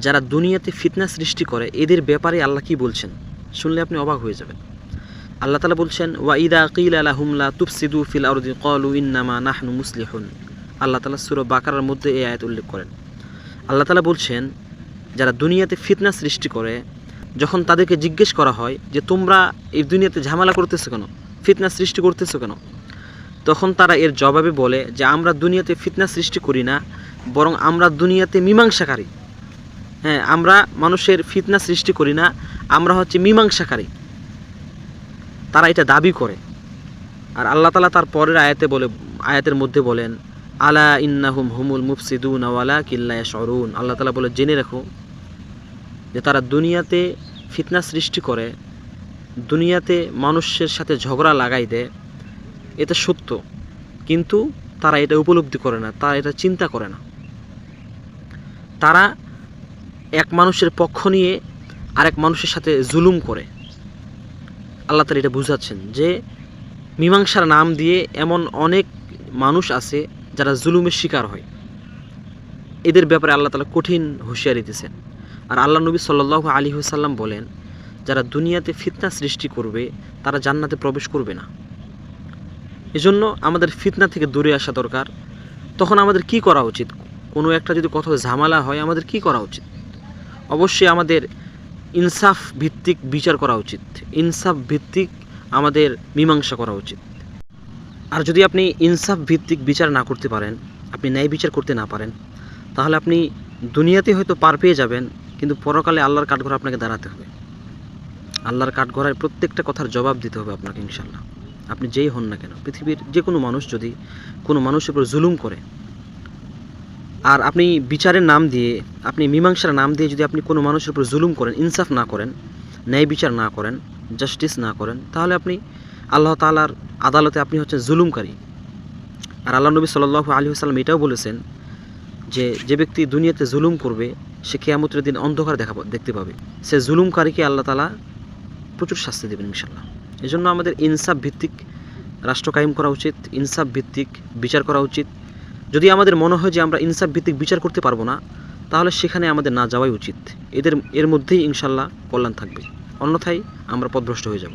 যারা দুনিয়াতে ফিতনা সৃষ্টি করে এদের ব্যাপারে আল্লাহ কি বলছেন শুনলে আপনি অবাক হয়ে যাবেন। আল্লাহ তাআলা বলছেন, ওয়া ইদা কিলা লাহুম লা তুফসিদু ফিল আরদি ক্বালু ইন্নামা নাহনু মুসলিহুন। আল্লাহ তাআলা সূরা বাকারার মধ্যে এই আয়াত উল্লেখ করেন। আল্লাহ তাআলা বলছেন, যারা দুনিয়াতে ফিতনা সৃষ্টি করে, যখন তাদেরকে জিজ্ঞেস করা হয় যে তোমরা এই দুনিয়াতে ঝামেলা করতেছো কেন, ফিতনা সৃষ্টি করতেছো কেন, তখন তারা এর জবাবে বলে যে আমরা দুনিয়াতে ফিতনা সৃষ্টি করি না, বরং আমরা দুনিয়াতে মীমাংসাকারী। হ্যাঁ, আমরা মানুষের ফিতনা সৃষ্টি করি না, আমরা হচ্ছে মীমাংসাকারী। তারা এটা দাবি করে। আর আল্লাহ তাআলা তার পরের আয়াতের মধ্যে বলেন, আলা ইন্নাহুম হুমুল মুফসিদুন ওয়ালাকিন লা ইয়াশউরুন। আল্লাহ তাআলা বলে, জেনে রাখো যে তারা দুনিয়াতে ফিতনা সৃষ্টি করে, দুনিয়াতে মানুষের সাথে ঝগড়া লাগাই দেয়, এটা সত্য, কিন্তু তারা এটা উপলব্ধি করে না, তারা এটা চিন্তা করে না। তারা এক মানুষের পক্ষ নিয়ে আরেক মানুষের সাথে জুলুম করে। আল্লাহ তাআলা এটা বুঝাচ্ছেন যে মীমাংসার নাম দিয়ে এমন অনেক মানুষ আছে যারা জুলুমের শিকার হয়। এদের ব্যাপারে আল্লাহ তাআলা কঠিন হুঁশিয়ারি দিয়েছেন। আর আল্লাহ নবী সাল্লাল্লাহু আলাইহি ওয়াসাল্লাম বলেন, যারা দুনিয়াতে ফিতনা সৃষ্টি করবে তারা জান্নাতে প্রবেশ করবে না। এজন্য আমাদের ফিতনা থেকে দূরে আসা দরকার। তখন আমাদের কি করা উচিত? কোনো একটা যদি কোথাও ঝামেলা হয় আমাদের কি করা উচিত? অবশ্যই আমাদের ইনসাফ ভিত্তিক বিচার করা উচিত, ইনসাফ ভিত্তিক আমাদের মীমাংসা করা উচিত। আর যদি আপনি ইনসাফ ভিত্তিক বিচার না করতে পারেন, আপনি ন্যায় বিচার করতে না পারেন, তাহলে আপনি দুনিয়াতে হয়তো পার পেয়ে যাবেন, কিন্তু পরকালে আল্লাহর কাঠগড়ায় আপনাকে দাঁড়াতে হবে। আল্লাহর কাঠগড়ায় প্রত্যেকটা কথার জবাব দিতে হবে আপনাকে ইনশাল্লাহ। আপনি যেই হন না কেন, পৃথিবীর যে কোনো মানুষ যদি কোনো মানুষের উপর জুলুম করে, আর আপনি বিচারের নাম দিয়ে, আপনি মীমাংসার নাম দিয়ে যদি আপনি কোনো মানুষের উপর জুলুম করেন, ইনসাফ না করেন, ন্যায় বিচার না করেন, জাস্টিস না করেন, তাহলে আপনি আল্লাহ তাআলার আদালতে আপনি হচ্ছেন জুলুমকারী। আর আল্লাহ নবী সাল্লাল্লাহু আলাইহি ওয়াসাল্লাম এটাও বলেছেন যে যে ব্যক্তি দুনিয়াতে জুলুম করবে সে কিয়ামতের দিন অন্ধকার দেখতে পাবে। সে জুলুমকারীকে আল্লাহ তাআলা প্রচুর শাস্তি দেবেন ইনশাল্লাহ। এজন্য আমাদের ইনসাফ ভিত্তিক রাষ্ট্র কায়েম করা উচিত, ইনসাফ ভিত্তিক বিচার করা উচিত। যদি আমাদের মনে হয় যে আমরা ইনসাফ ভিত্তিক বিচার করতে পারবো না, তাহলে সেখানে আমাদের না যাওয়াই উচিত। এর মধ্যেই ইনশাল্লাহ কল্যাণ থাকবে, অন্যথায় আমরা পথভ্রষ্ট হয়ে যাব।